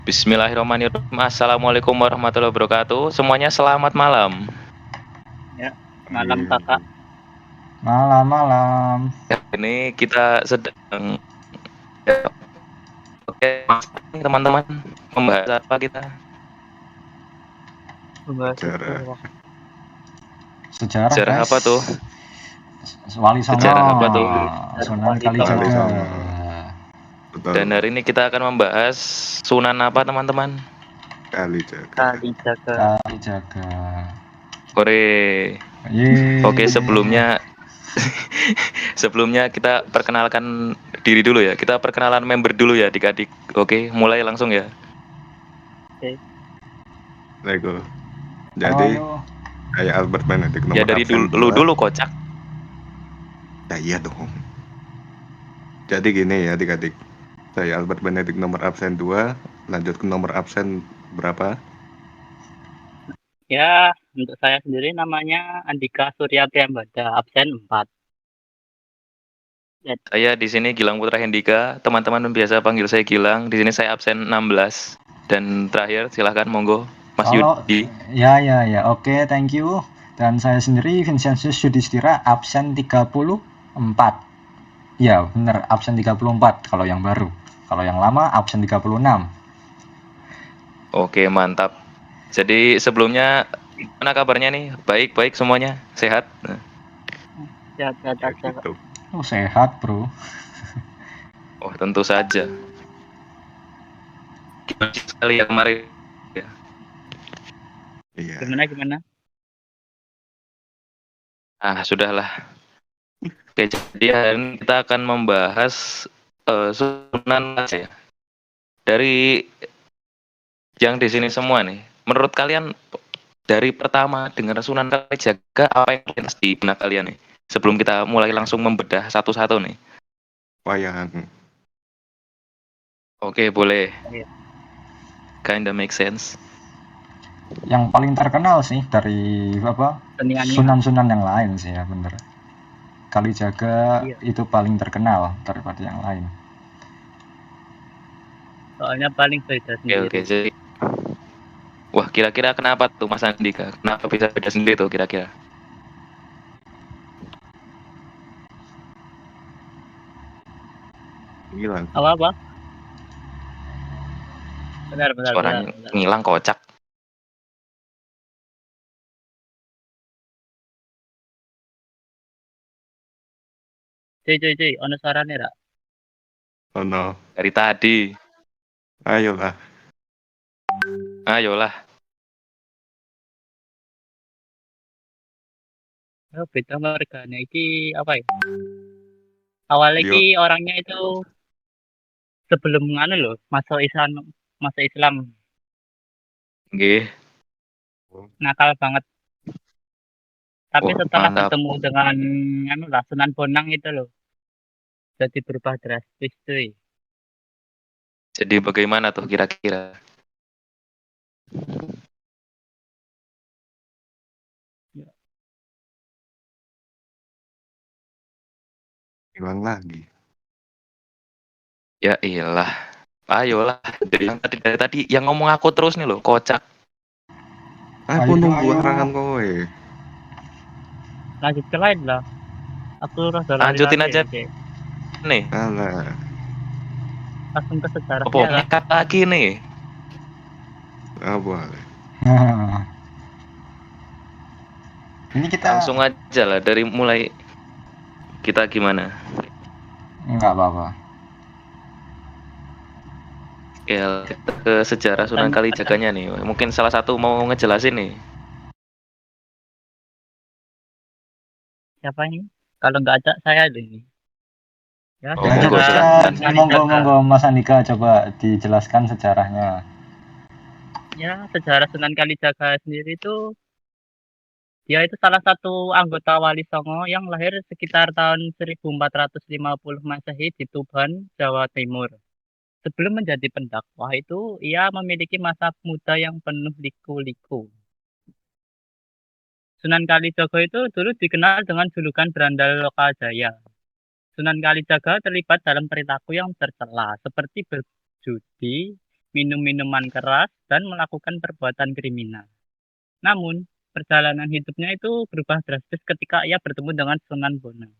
Bismillahirrahmanirrahim. Assalamualaikum warahmatullahi wabarakatuh. Semuanya selamat malam. Ya, malam kakak. Malam-malam. Ini kita sedang ya, oke, teman-teman, membahas apa kita? Sejarah Sejarah guys. apa tuh? Wali Songo. Sejarah apa tuh? Sunan Wali Kalijaga. Songo. Betul. Dan hari ini kita akan membahas Sunan apa, teman-teman? Kalijaga. Kalijaga. Hore. Yeay. Oke, sebelumnya kita perkenalkan diri dulu ya. Kita perkenalan member dulu ya, adik-adik. Oke, mulai langsung ya. Lego. Jadi Halo. saya Albert Benedict nomor Ya dari absen dulu 2. dulu kocak. Ya iya dong. Jadi gini ya adik-adik. Saya Albert Benedict nomor absen 2. Lanjut ke nomor absen berapa? Ya, untuk saya sendiri namanya Andika Surya Priambada, absen 4. Saya di sini Gilang Putra Hendika, teman-teman biasa panggil saya Gilang. Di sini saya absen 16. Dan terakhir silahkan monggo Mas Halo. Yudi. Ya. Oke, thank you. Dan saya sendiri Vincentius Yudhistira, absen 34. Ya, bener, absen 34 kalau yang baru. Kalau yang lama absen 36. Oke, mantap. Jadi sebelumnya gimana kabarnya nih? Baik semuanya? Sehat? Ya, Gitu. Oh, sehat, bro. Oh, tentu saja. Gimana sekali ya kemarin? Iya. Gimana? Sudahlah. Oke, jadi hari ini kita akan membahas Sunan ya. Dari yang di sini semua nih, menurut kalian dari pertama dengar Sunan Kalijaga apa yang terlintas di benak kalian nih? Sebelum kita mulai langsung membedah satu-satu nih. Wayang. Oke, boleh. Iya. Kinda make sense. Yang paling terkenal sih dari Seniannya. Sunan-sunan yang lain sih ya, bener. Kalijaga Iya. itu paling terkenal daripada yang lain. Soalnya paling beda sendiri. Oke, jadi wah, kira-kira kenapa tuh Mas Andika? Kenapa bisa beda sendiri tuh kira-kira? Hilang. Apa? Benar. Suaranya ngilang kocak. Cuy, ono suarane ra? Oh no. Dari tadi. Ayolah. Oh, beda mergane iki apa ya? Awalnya Yo. iki orangnya itu sebelum masuk Islam Nggih. nakal banget. Tapi Wah, setelah mantap. bertemu dengan Sunan Bonang itu loh, jadi berubah drastis cuy. Jadi bagaimana tuh kira-kira? Hilang lagi. Ya iyalah. Ayolah. Dari tadi yang ngomong aku terus nih loh, kocak. Aku Ayo. nunggu arahan kowe. Lanjut ke lain lah. Aku rada Lanjutin lari-lari aja ya, nih. Alah. langsung ke Apa sejarahnya lah. nekat lagi nih? Apa? Ini kita Langsung aja lah dari mulai kita gimana? nggak apa-apa. Ya, kita ke sejarah Sunan Kalijaganya nih. Mungkin salah satu mau ngejelasin nih. Siapa ini? Kalau nggak ada saya ada ini. Ya, Oh, Ya, monggo, sejarah silakan. Sunan monggo Kalijaga. Mas Andika coba dijelaskan sejarahnya. Ya, sejarah Sunan Kalijaga sendiri itu dia itu salah satu anggota Wali Songo yang lahir sekitar tahun 1450 Masehi di Tuban, Jawa Timur. Sebelum menjadi pendakwah itu, ia memiliki masa muda yang penuh liku-liku. Sunan Kalijaga itu dulu dikenal dengan julukan Berandal Lokajaya. Sunan Kalijaga terlibat dalam perilaku yang tercela, seperti berjudi, minum minuman keras, dan melakukan perbuatan kriminal. Namun, perjalanan hidupnya itu berubah drastis ketika ia bertemu dengan Sunan Bonang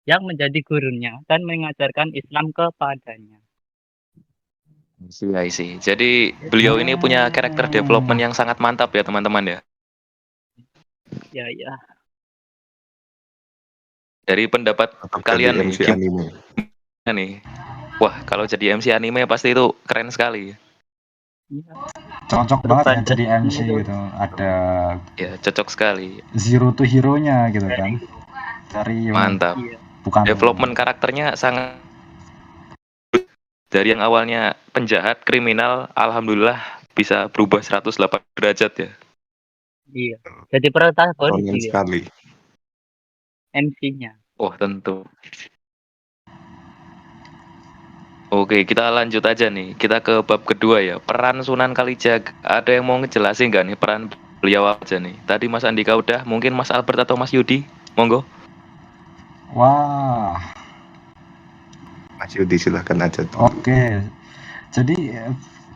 yang menjadi gurunya dan mengajarkan Islam kepadanya. I see. Jadi beliau ini punya karakter development yang sangat mantap ya teman-teman ya. Ya. Dari pendapat Tetap kalian jadi nih, MC anime. gimana nih? Wah, kalau jadi MC anime pasti itu keren sekali. Iya. Cocok banget ya jadi MC gitu. Ada Ya, cocok sekali. zero to hero-nya gitu kan. Dari Mantap. Iya. bukan Development karakternya sangat, dari yang awalnya penjahat, kriminal, alhamdulillah bisa berubah 108 derajat ya. Iya. Jadi protagonis Keren dia, sekali. MC-nya. Wah, tentu. Oke, kita lanjut aja nih. Kita ke bab kedua ya. Peran Sunan Kalijaga. Ada yang mau ngejelasin nggak nih peran beliau aja nih? Tadi Mas Andika udah, mungkin Mas Albert atau Mas Yudi? Monggo. Wah, Mas Yudi silahkan aja. oke. Jadi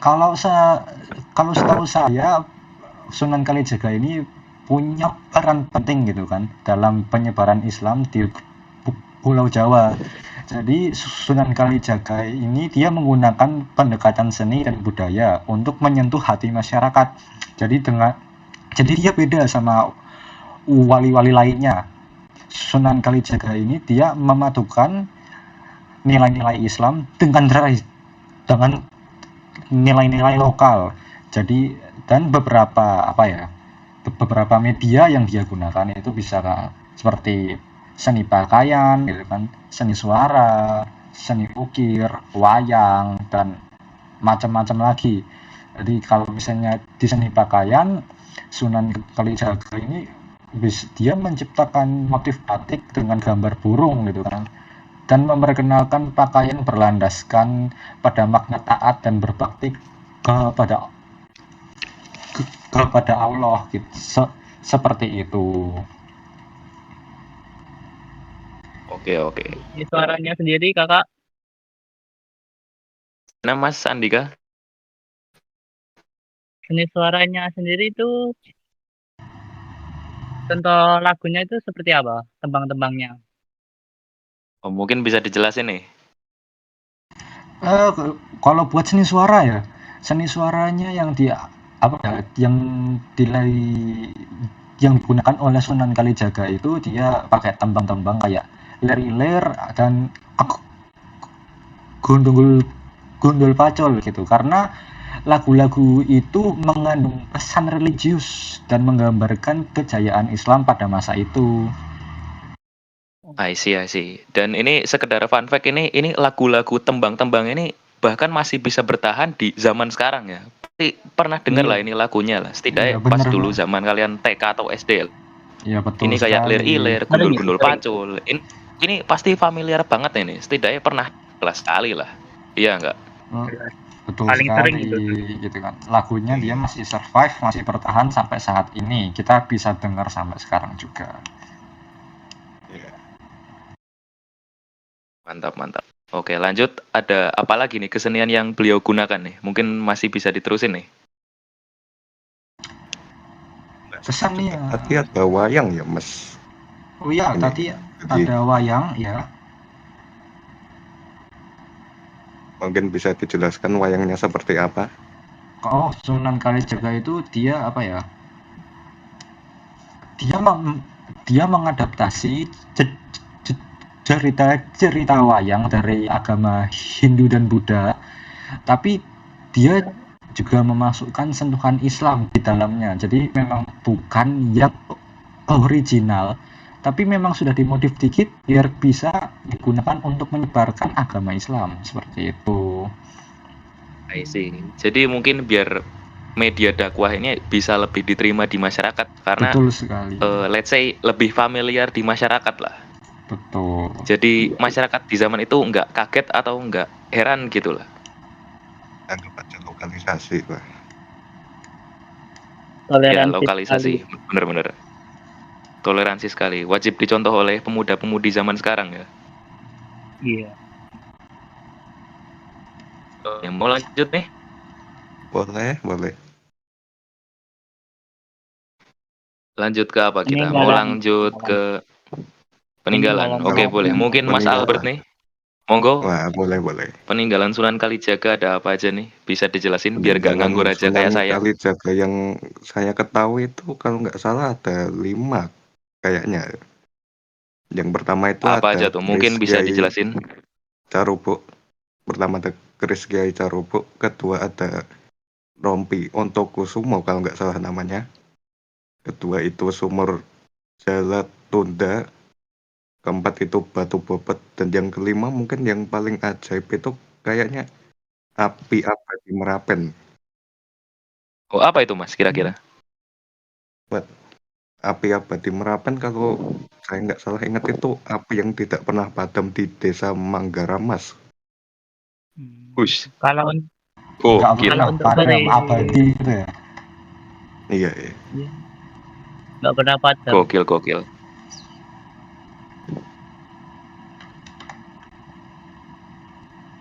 kalau setahu saya Sunan Kalijaga ini punya peran penting gitu kan dalam penyebaran Islam di Pulau Jawa. Jadi Sunan Kalijaga ini dia menggunakan pendekatan seni dan budaya untuk menyentuh hati masyarakat. Jadi dia beda sama wali-wali lainnya. Sunan Kalijaga ini dia memadukan nilai-nilai Islam dengan nilai-nilai lokal. Jadi dan beberapa media yang dia gunakan itu bisa seperti seni pakaian gitu kan, seni suara, seni ukir, wayang, dan macam-macam lagi. Jadi kalau misalnya di seni pakaian, Sunan Kalijaga ini dia menciptakan motif batik dengan gambar burung gitu kan, dan memperkenalkan pakaian berlandaskan pada makna taat dan berbakti kepada Allah gitu. Seperti itu. Oke. Ini suaranya sendiri, Kakak. Nah, Mas Andika? Ini suaranya sendiri itu contoh lagunya itu seperti apa? Tembang-tembangnya. Oh, mungkin bisa dijelasin nih. Kalau buat seni suara ya, seni suaranya yang digunakan oleh Sunan Kalijaga itu dia pakai tembang-tembang kayak lir-ilir dan gundul pacul gitu, karena lagu-lagu itu mengandung pesan religius dan menggambarkan kejayaan Islam pada masa itu. I see. Dan ini sekedar fun fact, ini lagu-lagu tembang-tembang ini bahkan masih bisa bertahan di zaman sekarang ya. Pasti pernah dengar lah ini lagunya lah. Setidaknya Iya, pas bener, dulu Mas. zaman kalian TK atau SD. Iya betul Ini kayak sekali. lir-ilir, gundul-gundul pacul. Ini pasti familiar banget ini. Setidaknya pernah kelas sekali lah. Iya enggak? Betul Paling sekali sering gitu kan. Lagunya dia masih survive, masih bertahan sampai saat ini. Kita bisa dengar sampai sekarang juga. Mantap. Oke, lanjut. Ada apa lagi nih kesenian yang beliau gunakan nih? Mungkin masih bisa diterusin nih. Kesenian. Tadi ada wayang ya, Mas. Oh iya, Ini, tadi jadi- ada wayang ya. Mungkin bisa dijelaskan wayangnya seperti apa? Oh, Sunan Kalijaga itu dia apa ya? Dia mengadaptasi cerita wayang dari agama Hindu dan Buddha, tapi dia juga memasukkan sentuhan Islam di dalamnya. Jadi memang bukan yang original, tapi memang sudah dimodif dikit biar bisa digunakan untuk menyebarkan agama Islam, seperti itu. I see. Jadi mungkin biar media dakwah ini bisa lebih diterima di masyarakat karena Betul sekali. let's say lebih familiar di masyarakat lah. Betul. Jadi masyarakat di zaman itu nggak kaget atau nggak heran gitu lah. Anggap aja lokalisasi lah. Ya, Toleransi lokalisasi, sekali. bener-bener. Toleransi sekali, wajib dicontoh oleh pemuda-pemudi zaman sekarang ya. Iya. Yang mau lanjut nih? Boleh. Lanjut ke apa kita? Mau Peninggalan. lanjut ke peninggalan. Oke, Kalau boleh. Mungkin Mas peninggalan. Albert nih. Monggo. Wah, boleh. Peninggalan Sunan Kalijaga ada apa aja nih? Bisa dijelasin biar gak Peninggalan nganggur aja Sunan kayak saya. Kalijaga yang saya ketahui itu kalau nggak salah ada 5 kayaknya. Yang pertama itu Apa aja ada tuh? Kris Mungkin bisa Kiai dijelasin. Carubuk. Pertama ada Kris Kiai Carubuk, kedua ada Rompi Ontokusumo kalau nggak salah namanya. Kedua itu Sumur Jala Tunda. Keempat itu Batu Bobot, dan yang kelima mungkin yang paling ajaib itu kayaknya Api Abadi Merapen. Oh, apa itu Mas kira-kira? Api Abadi Merapen kalau saya nggak salah ingat itu api yang tidak pernah padam di desa Manggaramas. Hush. Kalau Oh, Nggak gila. pernah untuk padam, dari abadi gitu ya. Iya. nggak pernah padam. Gokil.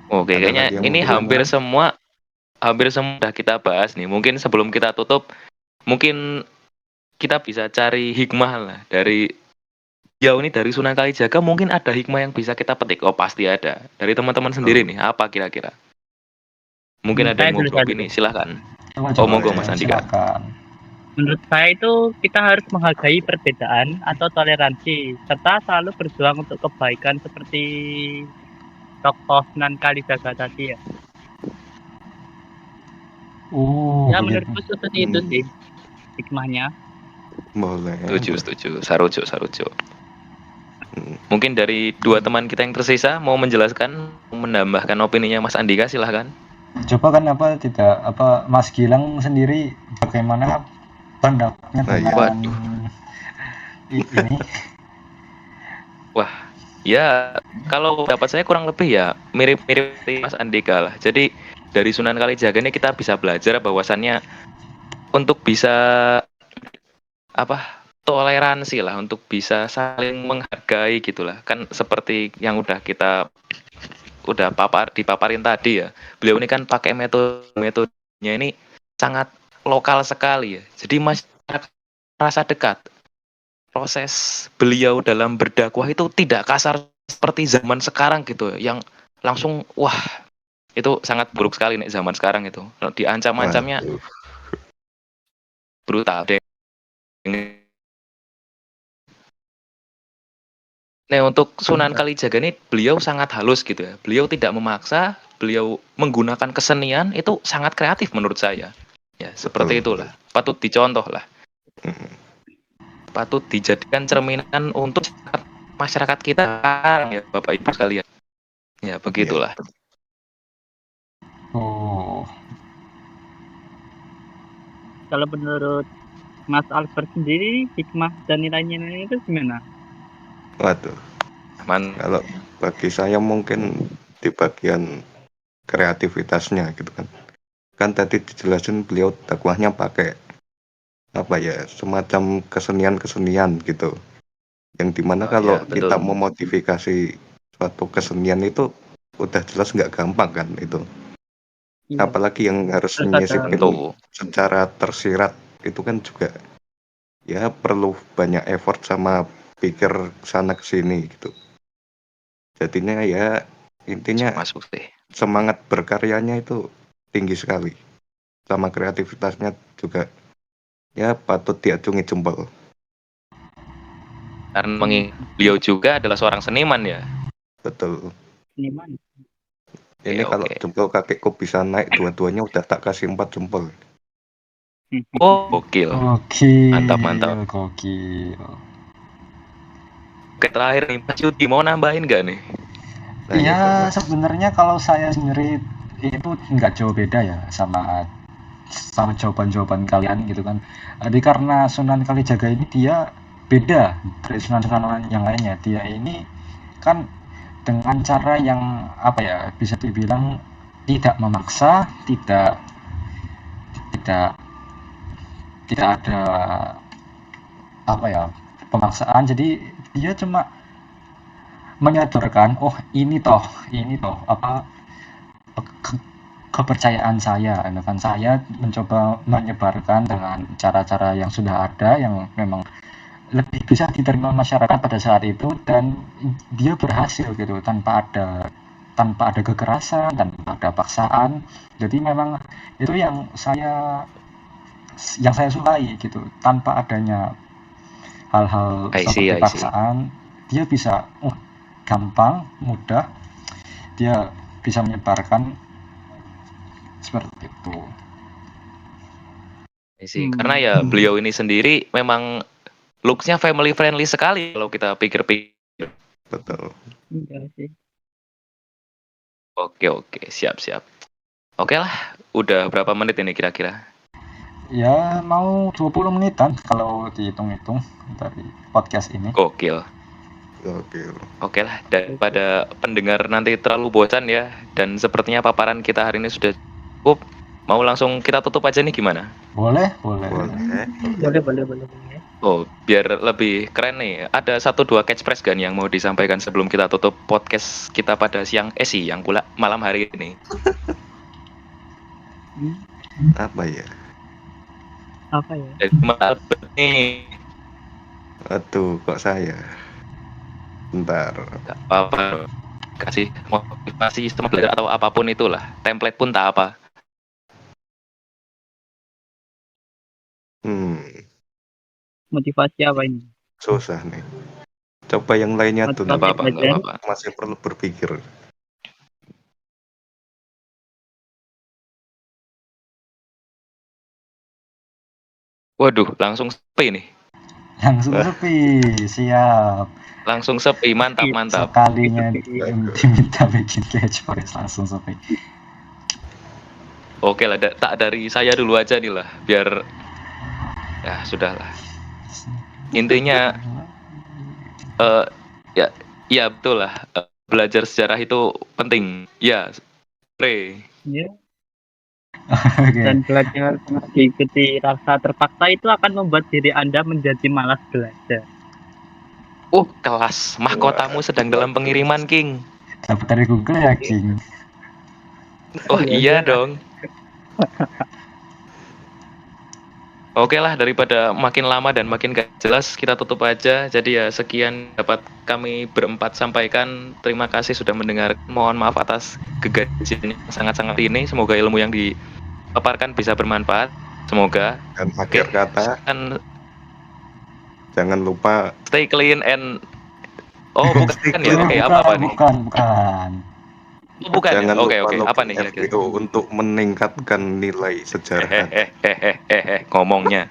Oke, Ada kayaknya lagi yang ini mau hampir ditambahkan? semua udah kita bahas nih. Mungkin sebelum kita tutup, mungkin kita bisa cari hikmah lah dari ini dari Sunan Kalijaga. Mungkin ada hikmah yang bisa kita petik. Oh, pasti ada. Dari teman-teman sendiri nih, apa kira-kira? Mungkin ada Saya yang mau dulu, saya beropini, dulu. silahkan. Coba, Oh, monggo Mas ya, Andika. silakan. Menurut saya itu kita harus menghargai perbedaan atau toleransi serta selalu berjuang untuk kebaikan seperti tokoh Sunan Kalijaga tadi ya. Oh, Ya begitu. menurutku seperti itu sih hikmahnya. Boleh. Setuju. Sarujo. Mungkin dari dua teman kita yang tersisa mau menjelaskan, menambahkan opininya Mas Andika, silahkan. Coba kan Mas Gilang sendiri bagaimana pendapatnya Nah, iya. dengan Waduh. ini? Wah, ya kalau pendapat saya kurang lebih ya mirip-mirip seperti Mas Andika lah. Jadi dari Sunan Kalijaga ini kita bisa belajar bahwasannya untuk bisa toleransi lah, untuk bisa saling menghargai gitulah. Kan seperti yang udah kita dipaparin tadi ya. Beliau ini kan pakai metodenya ini sangat lokal sekali ya. Jadi masyarakat rasa dekat. Proses beliau dalam berdakwah itu tidak kasar seperti zaman sekarang gitu, yang langsung itu sangat buruk sekali nih zaman sekarang itu. Diancam-ancamnya Waduh. brutal deh. Nah, untuk Sunan Kalijaga ini beliau sangat halus gitu ya. Beliau tidak memaksa, beliau menggunakan kesenian itu sangat kreatif menurut saya. Ya, seperti Betul. itulah. Patut dicontoh lah. Mm. Patut dijadikan cerminan untuk masyarakat kita sekarang ya, Bapak Ibu sekalian. Ya, begitulah. Oh, Kalau menurut Mas Albert sendiri hikmah dan nilai-nilainya itu gimana? Waduh. Kalau bagi saya mungkin di bagian kreativitasnya gitu kan. Kan tadi dijelasin beliau dakwahnya pakai semacam kesenian gitu. Yang dimana kalau ya, kita betul. memodifikasi suatu kesenian itu udah jelas nggak gampang kan itu. Iya. Apalagi yang harus Terus menyisipkan Tentu. secara tersirat itu kan juga ya perlu banyak effort sama pikir sana kesini gitu. Jadinya ya intinya Masuk sih. semangat berkaryanya itu tinggi sekali. Sama kreativitasnya juga ya patut diacungi jempol. Karena beliau juga adalah seorang seniman ya. Betul. Seniman. Ini Oke, kalau oke. jempol kakekku bisa naik dua-duanya udah tak kasih 4 jempol. Oh, gokil. Mantap. gokil. Oke, terakhir nih, Mas Yudi mau nambahin nggak nih? Nah, Ya, boleh. sebenarnya kalau saya sendiri itu nggak jauh beda ya sama jawaban-jawaban kalian gitu kan. Jadi karena Sunan Kalijaga ini dia beda dari Sunan-Sunan yang lainnya. Dia ini kan dengan cara yang bisa dibilang tidak memaksa, tidak ada pemaksaan. Jadi dia cuma menyodorkan, oh ini toh ke- kepercayaan saya, kan saya mencoba menyebarkan dengan cara-cara yang sudah ada yang memang lebih bisa diterima masyarakat pada saat itu, dan dia berhasil gitu tanpa ada kekerasan, tanpa ada paksaan. Jadi memang itu yang saya sukai gitu, tanpa adanya hal-hal I see. seperti paksaan, dia bisa gampang, mudah, dia bisa menyebarkan seperti itu. I see. Karena ya beliau ini sendiri memang looks-nya family friendly sekali kalau kita pikir-pikir. Betul. Iya sih. Oke, siap. Oke lah, udah berapa menit ini kira-kira? Ya mau 20 menitan kalau dihitung-hitung dari podcast ini. Gokil. Oke. Oke lah, daripada pendengar nanti terlalu bosan ya, dan sepertinya paparan kita hari ini sudah cukup. Mau langsung kita tutup aja nih gimana? Boleh. Boleh. Boleh. Oh, biar lebih keren nih, ada 1-2 catchphrase kan yang mau disampaikan sebelum kita tutup podcast kita pada siang yang pula malam hari ini. Apa ya? Dari Mas Albert nih. Aduh, kok saya? Bentar. Gak apa-apa. Kasih motivasi sistem belajar atau apapun itulah. Template pun tak apa. Motivasi apa ini? Susah nih. Coba yang lainnya tuh. Gak apa-apa. Masih perlu berpikir. Waduh, langsung sepi nih. Langsung sepi, siap. Langsung sepi, mantap. Sekalinya diminta bikin catchphrase langsung sepi. Oke lah, tak dari saya dulu aja nih lah, biar ya sudahlah. Intinya ya betul lah, belajar sejarah itu penting. Ya, Ya. Oke. Dan belajar diikuti rasa terpaksa itu akan membuat diri Anda menjadi malas belajar. Kelas. Mahkotamu sedang dalam pengiriman, King. Dapat dari Google ya, King. Oh iya dong. Oke lah, daripada makin lama dan makin gak jelas, kita tutup aja. Jadi ya sekian dapat kami berempat sampaikan. Terima kasih sudah mendengar. Mohon maaf atas kegajian yang sangat-sangat ini. Semoga ilmu yang dipaparkan bisa bermanfaat. Semoga. Dan akhir kata, jangan lupa stay clean and bukan ya? Oke, apa nih? Bukan. Jangan Oke. lupa Apa nih kira-kira? FGO untuk meningkatkan nilai sejarah. Ngomongnya.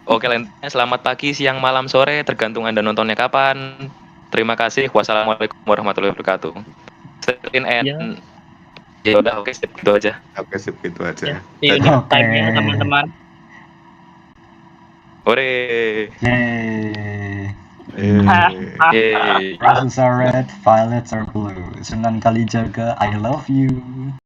Oke, selamat pagi, siang, malam, sore, tergantung Anda nontonnya kapan. Terima kasih. Wassalamualaikum warahmatullahi wabarakatuh. Stay and ya udah, oke, sip, gitu aja. Oke, sip, gitu aja. Ya, see you next time ya teman-teman. Hore. Roses are red, violets are blue. Sunan Kalijaga, I love you.